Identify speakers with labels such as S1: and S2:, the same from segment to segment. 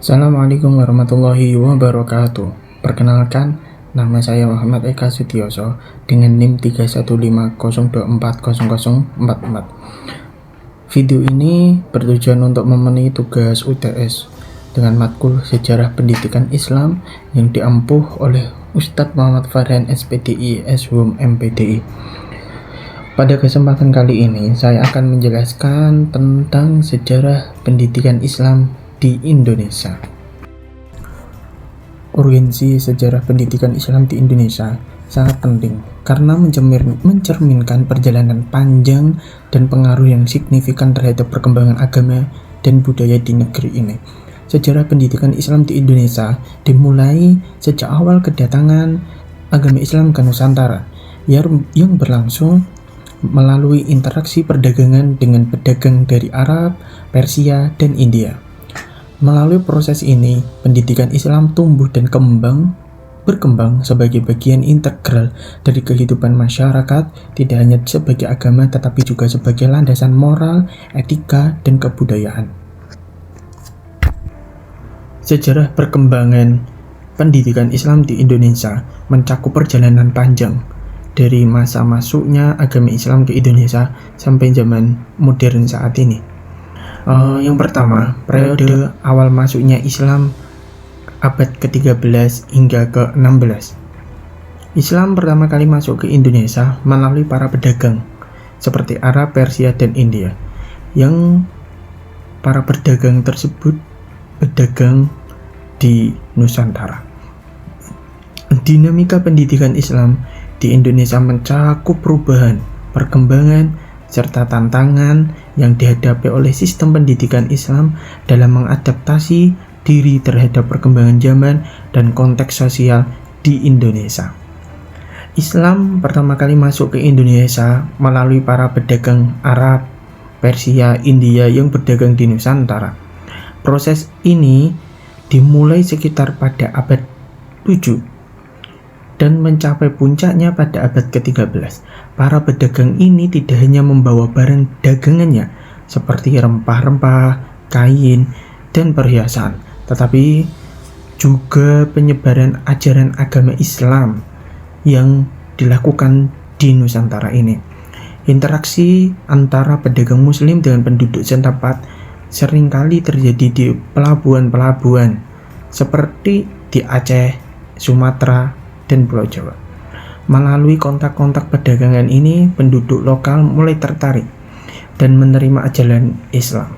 S1: Assalamualaikum warahmatullahi wabarakatuh. Perkenalkan, nama saya Muhammad Eka Sutioso dengan NIM 31502400044. Video ini bertujuan untuk memenuhi tugas UTS dengan matkul Sejarah Pendidikan Islam yang diampuh oleh Ustadz Muhammad Farhan SPDI SHUM MPDI. Pada kesempatan kali ini, saya akan menjelaskan tentang sejarah pendidikan Islam di Indonesia. Urgensi sejarah pendidikan Islam di Indonesia sangat penting karena mencerminkan perjalanan panjang dan pengaruh yang signifikan terhadap perkembangan agama dan budaya di negeri ini. Sejarah pendidikan Islam di Indonesia dimulai sejak awal kedatangan agama Islam ke Nusantara yang berlangsung melalui interaksi perdagangan dengan pedagang dari Arab, Persia, dan India. Melalui proses ini, pendidikan Islam tumbuh dan berkembang sebagai bagian integral dari kehidupan masyarakat, tidak hanya sebagai agama tetapi juga sebagai landasan moral, etika, dan kebudayaan. Sejarah perkembangan pendidikan Islam di Indonesia mencakup perjalanan panjang dari masa masuknya agama Islam ke Indonesia sampai zaman modern saat ini. Yang pertama, periode awal masuknya Islam abad ke-13 hingga ke-16. Islam pertama kali masuk ke Indonesia melalui para pedagang seperti Arab, Persia, dan India. Yang para pedagang tersebut berdagang di Nusantara. Dinamika pendidikan Islam di Indonesia mencakup perubahan, perkembangan, serta tantangan yang dihadapi oleh sistem pendidikan Islam dalam mengadaptasi diri terhadap perkembangan zaman dan konteks sosial di Indonesia. Islam pertama kali masuk ke Indonesia melalui para pedagang Arab, Persia, India yang berdagang di Nusantara. Proses ini dimulai sekitar pada abad 7 dan mencapai puncaknya pada abad ke-13. Para pedagang ini tidak hanya membawa barang dagangannya seperti rempah-rempah, kain, dan perhiasan, tetapi juga penyebaran ajaran agama Islam yang dilakukan di Nusantara ini. Interaksi antara pedagang muslim dengan penduduk setempat seringkali terjadi di pelabuhan-pelabuhan seperti di Aceh, Sumatera, dan Pulau Jawa. Melalui kontak-kontak perdagangan ini, penduduk lokal mulai tertarik dan menerima ajaran Islam.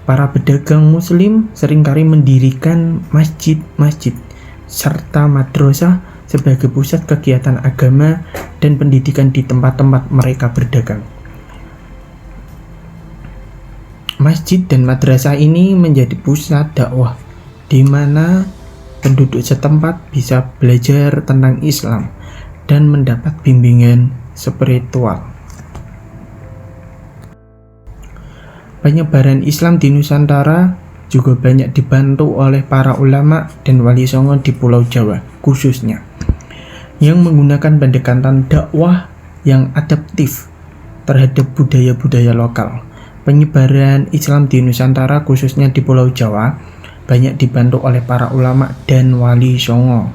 S1: Para pedagang muslim seringkali mendirikan masjid-masjid serta madrasah sebagai pusat kegiatan agama dan pendidikan di tempat-tempat mereka berdagang. Masjid dan madrasah ini menjadi pusat dakwah di mana penduduk setempat bisa belajar tentang Islam dan mendapat bimbingan spiritual. Penyebaran Islam di Nusantara juga banyak dibantu oleh para ulama dan wali songo di Pulau Jawa khususnya, yang menggunakan pendekatan dakwah yang adaptif terhadap budaya-budaya lokal. Penyebaran Islam di Nusantara khususnya di Pulau Jawa banyak dibantu oleh para ulama dan wali songo.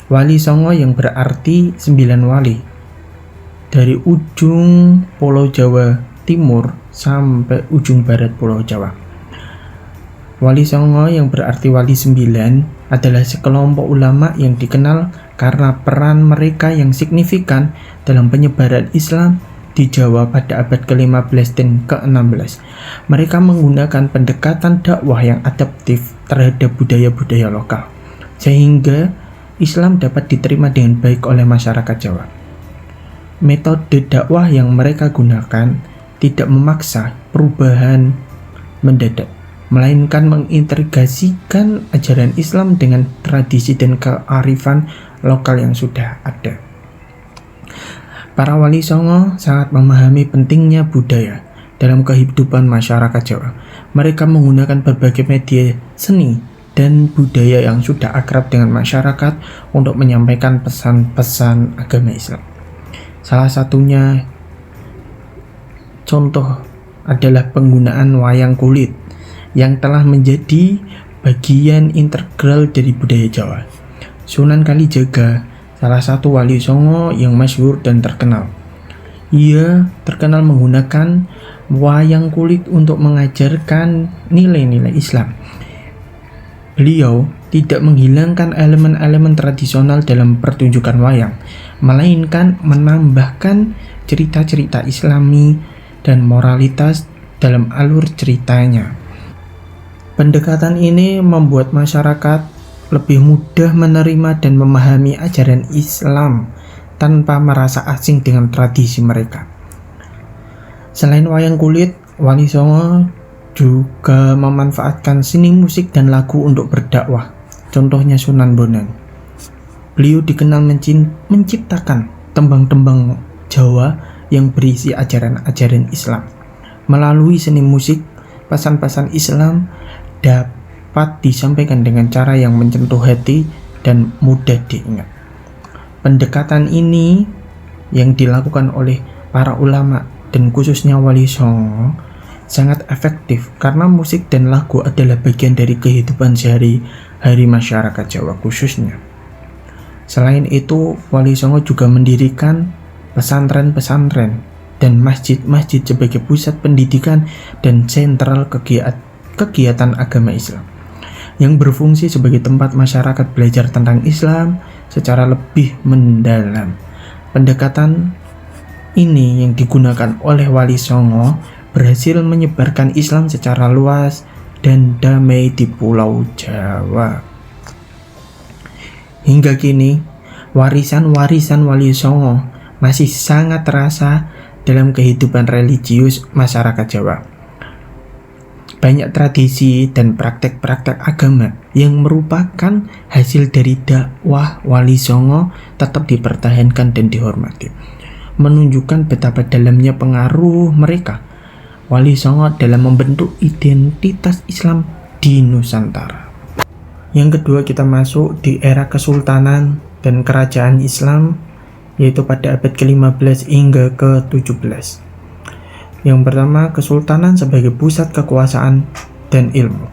S1: Wali songo yang berarti 9 wali dari ujung Pulau Jawa Timur sampai ujung barat Pulau Jawa. Wali songo yang berarti wali 9 adalah sekelompok ulama yang dikenal karena peran mereka yang signifikan dalam penyebaran Islam di Jawa pada abad ke-15 dan ke-16. Mereka menggunakan pendekatan dakwah yang adaptif terhadap budaya-budaya lokal, sehingga Islam dapat diterima dengan baik oleh masyarakat Jawa. Metode dakwah yang mereka gunakan tidak memaksa perubahan mendadak, melainkan mengintegrasikan ajaran Islam dengan tradisi dan kearifan lokal yang sudah ada. Para wali songo sangat memahami pentingnya budaya dalam kehidupan masyarakat Jawa. Mereka menggunakan berbagai media seni dan budaya yang sudah akrab dengan masyarakat untuk menyampaikan pesan-pesan agama Islam. Salah satunya contoh adalah penggunaan wayang kulit yang telah menjadi bagian integral dari budaya Jawa. Sunan Kalijaga, salah satu wali songo yang masyhur dan terkenal. Ia terkenal menggunakan wayang kulit untuk mengajarkan nilai-nilai Islam. Beliau tidak menghilangkan elemen-elemen tradisional dalam pertunjukan wayang, melainkan menambahkan cerita-cerita Islami dan moralitas dalam alur ceritanya. Pendekatan ini membuat masyarakat lebih mudah menerima dan memahami ajaran Islam tanpa merasa asing dengan tradisi mereka. Selain wayang kulit, Wali Songo juga memanfaatkan seni musik dan lagu untuk berdakwah. Contohnya Sunan Bonang. Beliau dikenal menciptakan tembang-tembang Jawa yang berisi ajaran-ajaran Islam. Melalui seni musik, pesan-pesan Islam dapat disampaikan dengan cara yang menyentuh hati dan mudah diingat. Pendekatan ini yang dilakukan oleh para ulama dan khususnya Wali Songo sangat efektif karena musik dan lagu adalah bagian dari kehidupan sehari-hari masyarakat Jawa khususnya. Selain itu, Wali Songo juga mendirikan pesantren-pesantren dan masjid-masjid sebagai pusat pendidikan dan sentral kegiatan agama Islam yang berfungsi sebagai tempat masyarakat belajar tentang Islam secara lebih mendalam. Pendekatan ini yang digunakan oleh Wali Songo berhasil menyebarkan Islam secara luas dan damai di Pulau Jawa. Hingga kini, warisan-warisan Wali Songo masih sangat terasa dalam kehidupan religius masyarakat Jawa. Banyak tradisi dan praktek-praktek agama yang merupakan hasil dari dakwah Wali Songo tetap dipertahankan dan dihormati, menunjukkan betapa dalamnya pengaruh mereka Wali Songo dalam membentuk identitas Islam di Nusantara. Yang kedua, kita masuk di era Kesultanan dan Kerajaan Islam, yaitu pada abad ke-15 hingga ke-17. Yang pertama, Kesultanan sebagai pusat kekuasaan dan ilmu.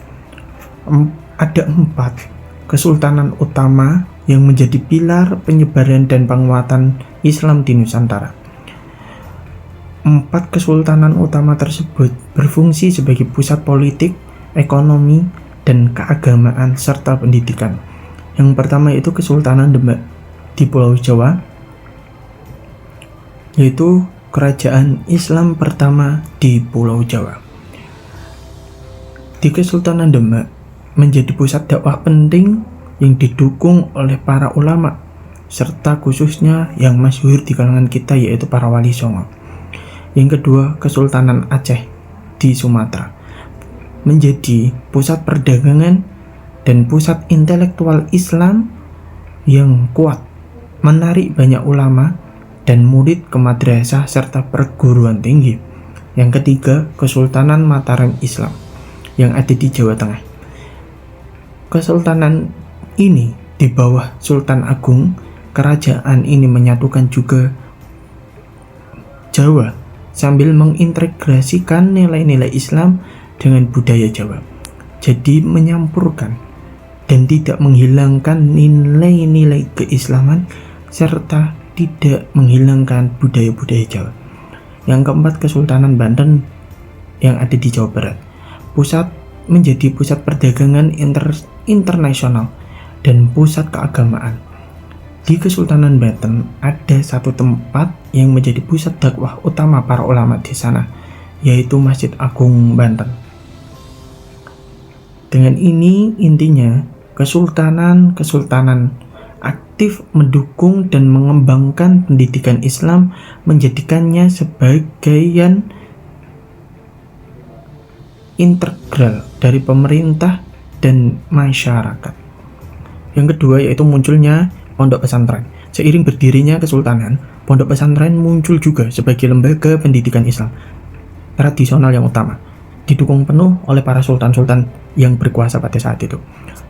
S1: Ada 4 kesultanan utama yang menjadi pilar penyebaran dan penguatan Islam di Nusantara. 4 kesultanan utama tersebut berfungsi sebagai pusat politik, ekonomi, dan keagamaan serta pendidikan. Yang pertama itu Kesultanan Demak di Pulau Jawa, yaitu kerajaan Islam pertama di Pulau Jawa. Di Kesultanan Demak menjadi pusat dakwah penting yang didukung oleh para ulama serta khususnya yang masyhur di kalangan kita yaitu para Wali Songo. Yang kedua, Kesultanan Aceh di Sumatera menjadi pusat perdagangan dan pusat intelektual Islam yang kuat, menarik banyak ulama dan murid ke madrasah serta perguruan tinggi. Yang ketiga, Kesultanan Mataram Islam yang ada di Jawa Tengah. Kesultanan ini di bawah Sultan Agung, kerajaan ini menyatukan juga Jawa sambil mengintegrasikan nilai-nilai Islam dengan budaya Jawa. Jadi menyampurkan dan tidak menghilangkan nilai-nilai keislaman serta tidak menghilangkan budaya-budaya Jawa. Yang keempat, Kesultanan Banten yang ada di Jawa Barat. Menjadi pusat perdagangan internasional dan pusat keagamaan. Di Kesultanan Banten ada satu tempat yang menjadi pusat dakwah utama para ulama di sana, yaitu Masjid Agung Banten. Dengan ini intinya kesultanan aktif mendukung dan mengembangkan pendidikan Islam, menjadikannya sebagai integral dari pemerintah dan masyarakat. Yang kedua yaitu munculnya pondok pesantren. Seiring berdirinya kesultanan, pondok pesantren muncul juga sebagai lembaga pendidikan Islam tradisional yang utama, didukung penuh oleh para sultan-sultan yang berkuasa pada saat itu.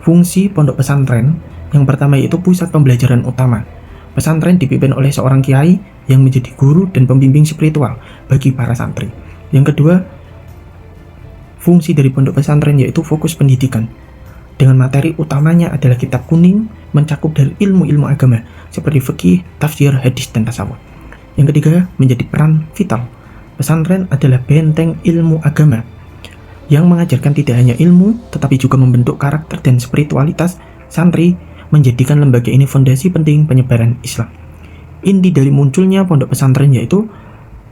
S1: Fungsi pondok pesantren yang pertama yaitu pusat pembelajaran utama. Pesantren dipimpin oleh seorang kiai yang menjadi guru dan pembimbing spiritual bagi para santri. Yang kedua, Fungsi dari pondok pesantren yaitu fokus pendidikan, dengan materi utamanya adalah kitab kuning, mencakup dari ilmu-ilmu agama seperti fikih, tafsir, hadis, dan tasawuf. Yang ketiga, menjadi peran vital. Pesantren adalah benteng ilmu agama yang mengajarkan tidak hanya ilmu, tetapi juga membentuk karakter dan spiritualitas santri, menjadikan lembaga ini fondasi penting penyebaran Islam. Inti dari munculnya pondok pesantren yaitu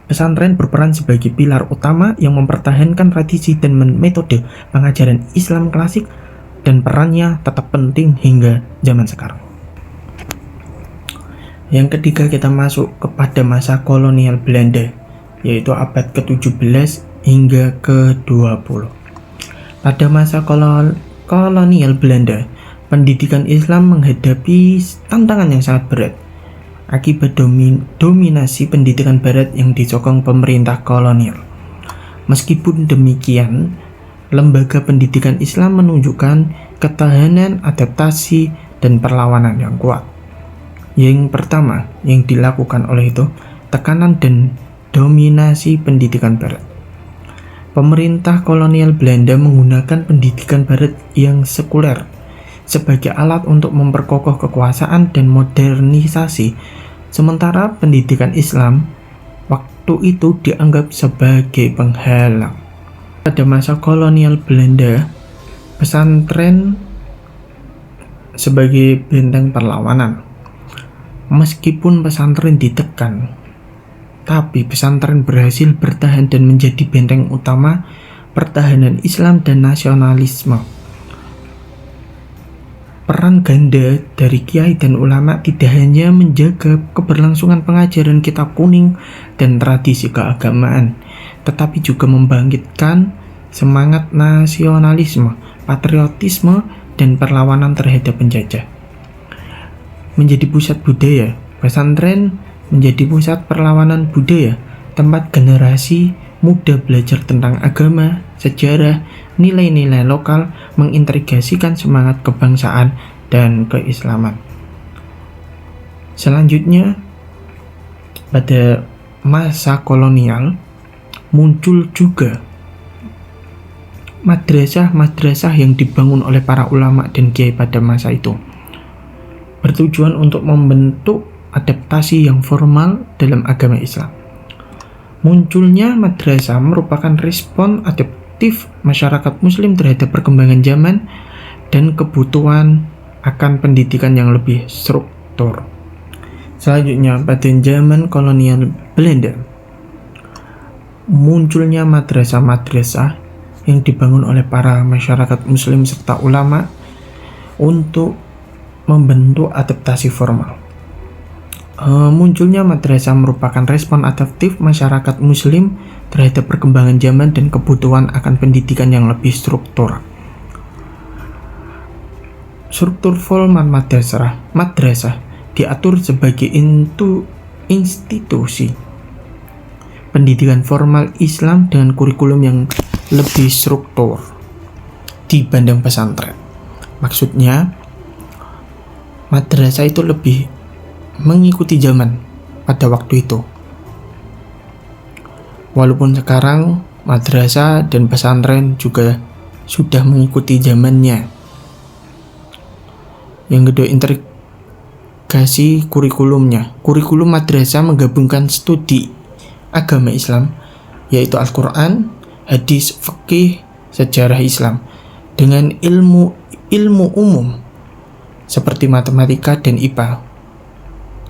S1: pesantren berperan sebagai pilar utama yang mempertahankan tradisi dan metode pengajaran Islam klasik, dan perannya tetap penting hingga zaman sekarang. Yang ketiga, kita masuk kepada masa kolonial Belanda, yaitu abad ke-17 hingga ke-20. Pada masa kolonial Belanda, pendidikan Islam menghadapi tantangan yang sangat berat akibat dominasi pendidikan barat yang disokong pemerintah kolonial. Meskipun demikian, lembaga pendidikan Islam menunjukkan ketahanan, adaptasi, dan perlawanan yang kuat. Yang pertama yang dilakukan oleh itu, tekanan dan dominasi pendidikan barat. Pemerintah kolonial Belanda menggunakan pendidikan barat yang sekuler sebagai alat untuk memperkokoh kekuasaan dan modernisasi, sementara pendidikan Islam waktu itu dianggap sebagai penghalang. Pada masa kolonial Belanda, pesantren sebagai benteng perlawanan. Meskipun pesantren ditekan, tapi pesantren berhasil bertahan dan menjadi benteng utama pertahanan Islam dan nasionalisme. Peran ganda dari kiai dan ulama tidak hanya menjaga keberlangsungan pengajaran kitab kuning dan tradisi keagamaan, tetapi juga membangkitkan semangat nasionalisme, patriotisme, dan perlawanan terhadap penjajah. Menjadi pusat budaya, pesantren menjadi pusat perlawanan budaya, tempat generasi muda belajar tentang agama, sejarah, nilai-nilai lokal, mengintegrasikan semangat kebangsaan dan keislaman. Selanjutnya, pada masa kolonial muncul juga madrasah-madrasah yang dibangun oleh para ulama dan kiai pada masa itu, bertujuan untuk membentuk adaptasi yang formal dalam agama Islam. Munculnya madrasah merupakan respon adaptif masyarakat muslim terhadap perkembangan zaman dan kebutuhan akan pendidikan yang lebih struktur. Selanjutnya, pada zaman kolonial Belanda, munculnya madrasah-madrasah yang dibangun oleh para masyarakat muslim serta ulama untuk membentuk adaptasi formal. Munculnya madrasah merupakan respon adaptif masyarakat muslim terhadap perkembangan zaman dan kebutuhan akan pendidikan yang lebih struktur. Struktur formal madrasah diatur sebagai institusi pendidikan formal Islam dengan kurikulum yang lebih struktur dibanding pesantren. Maksudnya, madrasah itu lebih mengikuti zaman pada waktu itu. Walaupun sekarang madrasah dan pesantren juga sudah mengikuti zamannya. Yang kedua, integrasi kurikulumnya. Kurikulum madrasah menggabungkan studi agama Islam, yaitu Al-Quran, hadis, fikih, sejarah Islam, dengan ilmu umum seperti matematika dan IPA,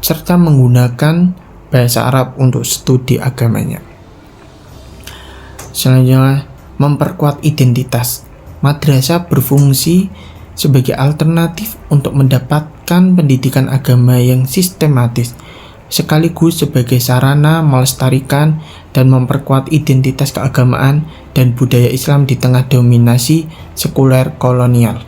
S1: serta menggunakan bahasa Arab untuk studi agamanya. Selanjutnya, memperkuat identitas. Madrasah berfungsi sebagai alternatif untuk mendapatkan pendidikan agama yang sistematis, sekaligus sebagai sarana melestarikan dan memperkuat identitas keagamaan dan budaya Islam di tengah dominasi sekuler kolonial.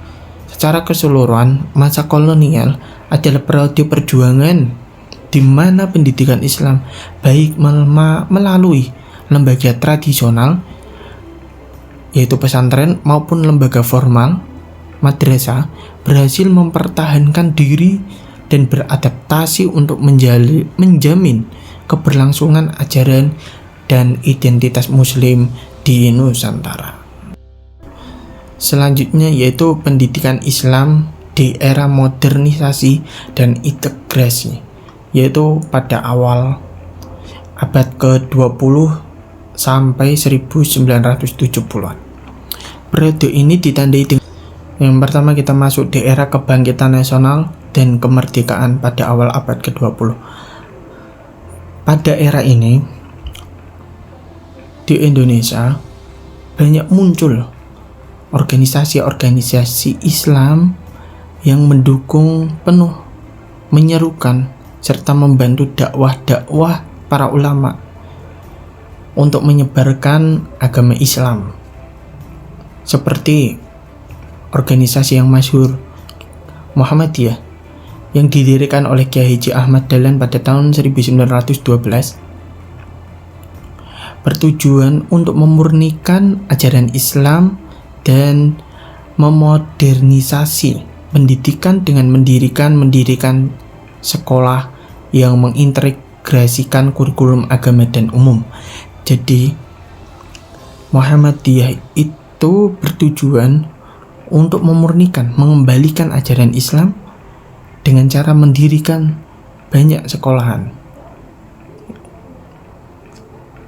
S1: Secara keseluruhan, masa kolonial adalah periode perjuangan di mana pendidikan Islam, baik melalui lembaga tradisional yaitu pesantren maupun lembaga formal madrasah, berhasil mempertahankan diri dan beradaptasi untuk menjamin keberlangsungan ajaran dan identitas muslim di Nusantara. Selanjutnya yaitu pendidikan Islam di era modernisasi dan integrasi, yaitu pada awal abad ke-20 sampai 1970-an. Periode ini ditandai dengan yang pertama kita masuk di era kebangkitan nasional dan kemerdekaan pada awal abad ke-20. Pada era ini di Indonesia banyak muncul organisasi-organisasi Islam yang mendukung penuh, menyerukan, serta membantu dakwah-dakwah para ulama untuk menyebarkan agama Islam. Seperti organisasi yang masyhur Muhammadiyah yang didirikan oleh Kiai Haji Ahmad Dahlan pada tahun 1912, bertujuan untuk memurnikan ajaran Islam dan memodernisasi pendidikan dengan mendirikan sekolah yang mengintegrasikan kurikulum agama dan umum. Jadi Muhammadiyah itu bertujuan untuk memurnikan, mengembalikan ajaran Islam dengan cara mendirikan banyak sekolahan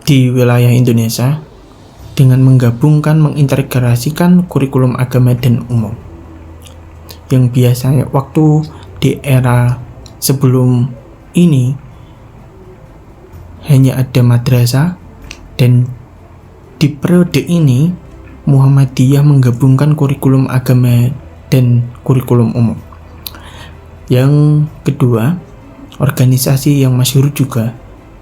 S1: di wilayah Indonesia dengan menggabungkan, mengintegrasikan kurikulum agama dan umum. Yang biasanya waktu di era sebelum ini hanya ada madrasah, dan di periode ini Muhammadiyah menggabungkan kurikulum agama dan kurikulum umum. Yang kedua, organisasi yang masyhur juga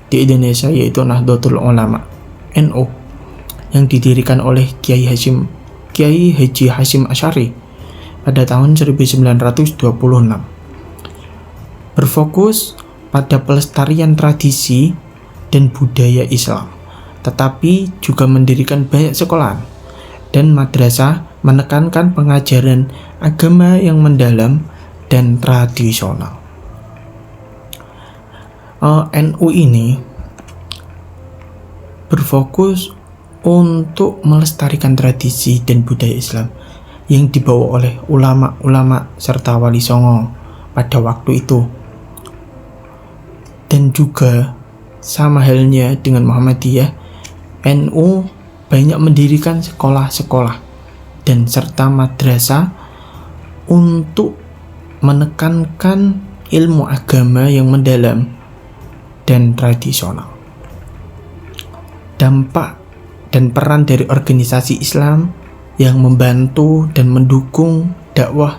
S1: di Indonesia yaitu Nahdlatul Ulama (NU) yang didirikan oleh Kiai Haji Hasyim Asy'ari pada tahun 1926. Berfokus pada pelestarian tradisi dan budaya Islam, tetapi juga mendirikan banyak sekolah dan madrasah, menekankan pengajaran agama yang mendalam dan tradisional. NU ini berfokus untuk melestarikan tradisi dan budaya Islam yang dibawa oleh ulama-ulama serta wali songo pada waktu itu. Dan juga sama halnya dengan Muhammadiyah, NU banyak mendirikan sekolah-sekolah dan serta madrasah untuk menekankan ilmu agama yang mendalam dan tradisional. Dampak dan peran dari organisasi Islam yang membantu dan mendukung dakwah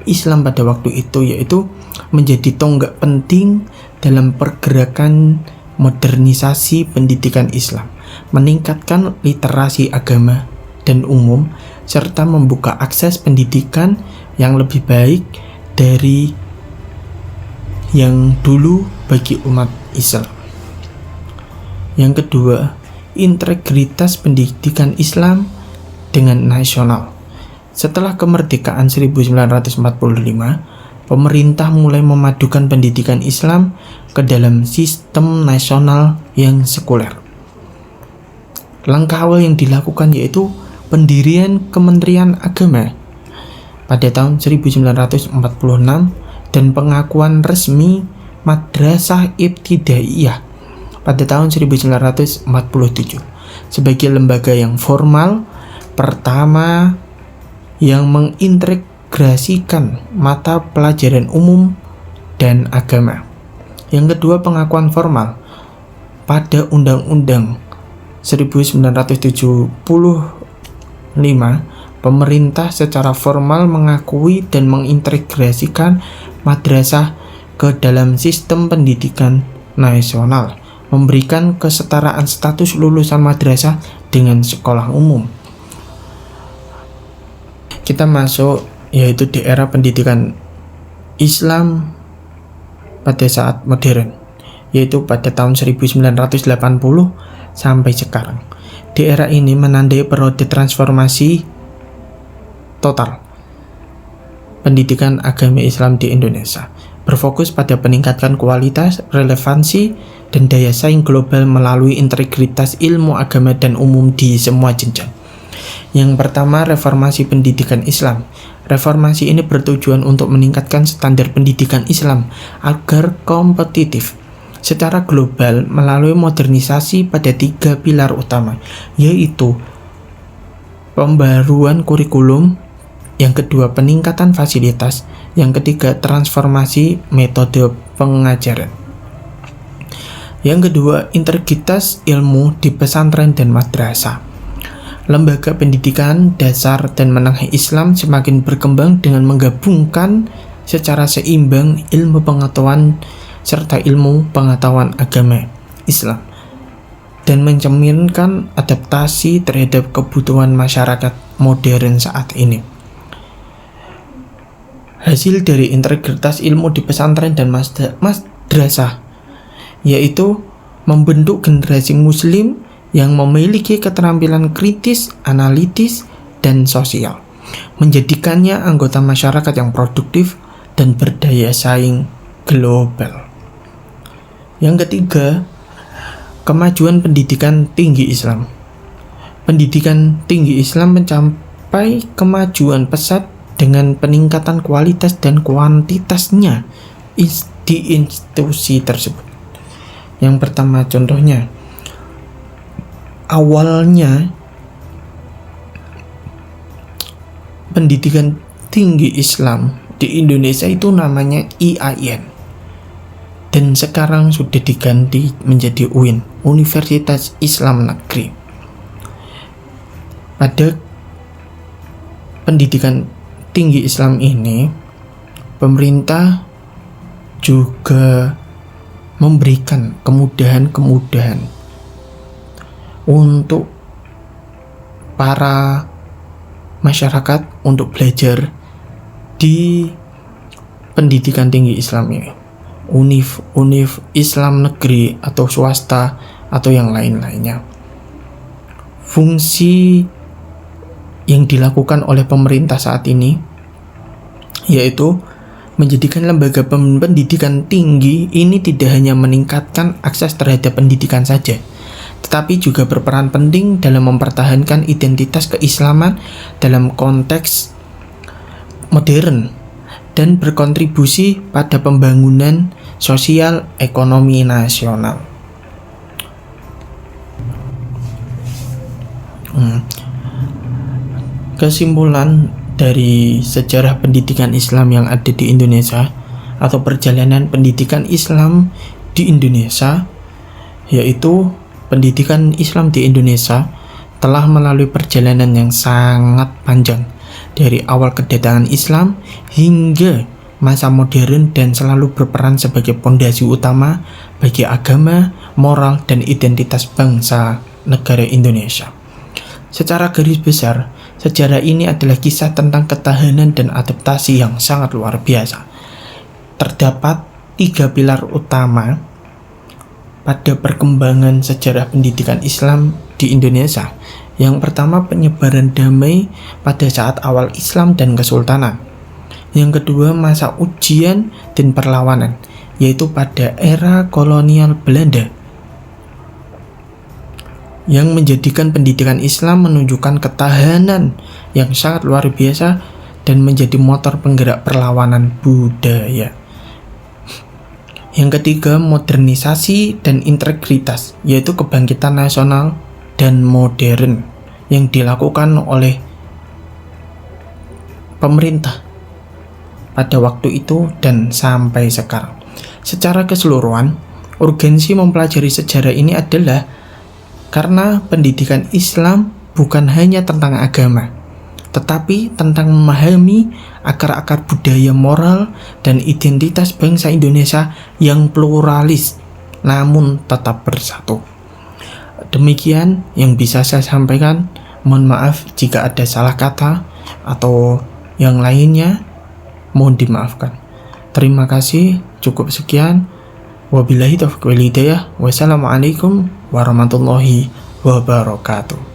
S1: Islam pada waktu itu yaitu menjadi tonggak penting dalam pergerakan modernisasi pendidikan Islam, meningkatkan literasi agama dan umum, serta membuka akses pendidikan yang lebih baik dari yang dulu bagi umat Islam. Yang kedua, integritas pendidikan Islam dengan nasional. Setelah kemerdekaan 1945, pemerintah mulai memadukan pendidikan Islam ke dalam sistem nasional yang sekuler. Langkah awal yang dilakukan yaitu pendirian Kementerian Agama pada tahun 1946 dan pengakuan resmi Madrasah Ibtidaiyah pada tahun 1947 sebagai lembaga yang formal pertama yang mengintegrasikan mata pelajaran umum dan agama. Yang kedua, pengakuan formal pada Undang-Undang 1975, pemerintah secara formal mengakui dan mengintegrasikan madrasah ke dalam sistem pendidikan nasional, memberikan kesetaraan status lulusan madrasah dengan sekolah umum. Kita masuk yaitu di era pendidikan Islam pada saat modern, yaitu pada tahun 1980 sampai sekarang. Di era ini menandai periode transformasi total pendidikan agama Islam di Indonesia, berfokus pada peningkatan kualitas, relevansi, dan daya saing global melalui integritas ilmu agama dan umum di semua jenjang. Yang pertama, reformasi pendidikan Islam. Reformasi ini bertujuan untuk meningkatkan standar pendidikan Islam agar kompetitif secara global melalui modernisasi pada 3 pilar utama, yaitu pembaruan kurikulum, yang kedua peningkatan fasilitas, yang ketiga transformasi metode pengajaran. Yang kedua, integritas ilmu di pesantren dan madrasah. Lembaga pendidikan dasar dan menengah Islam semakin berkembang dengan menggabungkan secara seimbang ilmu pengetahuan serta ilmu pengetahuan agama Islam dan mencerminkan adaptasi terhadap kebutuhan masyarakat modern saat ini. Hasil dari integritas ilmu di pesantren dan madrasah yaitu membentuk generasi muslim yang memiliki keterampilan kritis, analitis, dan sosial, menjadikannya anggota masyarakat yang produktif dan berdaya saing global. Yang ketiga, kemajuan pendidikan tinggi Islam. Pendidikan tinggi Islam mencapai kemajuan pesat dengan peningkatan kualitas dan kuantitasnya di institusi tersebut. Yang pertama contohnya, awalnya pendidikan tinggi Islam di Indonesia itu namanya IAIN dan sekarang sudah diganti menjadi UIN, Universitas Islam Negeri. Pada pendidikan tinggi Islam ini, pemerintah juga memberikan kemudahan-kemudahan untuk para masyarakat untuk belajar di pendidikan tinggi Islam ini, univ Islam negeri atau swasta atau yang lain-lainnya. Fungsi yang dilakukan oleh pemerintah saat ini yaitu menjadikan lembaga pendidikan tinggi ini tidak hanya meningkatkan akses terhadap pendidikan saja, tetapi juga berperan penting dalam mempertahankan identitas keislaman dalam konteks modern dan berkontribusi pada pembangunan sosial ekonomi nasional. Kesimpulan dari sejarah pendidikan Islam yang ada di Indonesia atau perjalanan pendidikan Islam di Indonesia yaitu pendidikan Islam di Indonesia telah melalui perjalanan yang sangat panjang dari awal kedatangan Islam hingga masa modern dan selalu berperan sebagai pondasi utama bagi agama, moral, dan identitas bangsa negara Indonesia. Secara garis besar, sejarah ini adalah kisah tentang ketahanan dan adaptasi yang sangat luar biasa. Terdapat 3 pilar utama pada perkembangan sejarah pendidikan Islam di Indonesia. Yang pertama, penyebaran damai pada saat awal Islam dan Kesultanan. Yang kedua, masa ujian dan perlawanan, yaitu pada era kolonial Belanda, yang menjadikan pendidikan Islam menunjukkan ketahanan yang sangat luar biasa dan menjadi motor penggerak perlawanan budaya. Yang ketiga, modernisasi dan integritas, yaitu kebangkitan nasional dan modern yang dilakukan oleh pemerintah pada waktu itu dan sampai sekarang. Secara keseluruhan, urgensi mempelajari sejarah ini adalah karena pendidikan Islam bukan hanya tentang agama, tetapi tentang memahami akar-akar budaya moral dan identitas bangsa Indonesia yang pluralis namun tetap bersatu. Demikian yang bisa saya sampaikan. Mohon maaf jika ada salah kata atau yang lainnya, mohon dimaafkan. Terima kasih, cukup sekian. Wabillahi taufiq wal hidayah. Wassalamualaikum warahmatullahi wabarakatuh.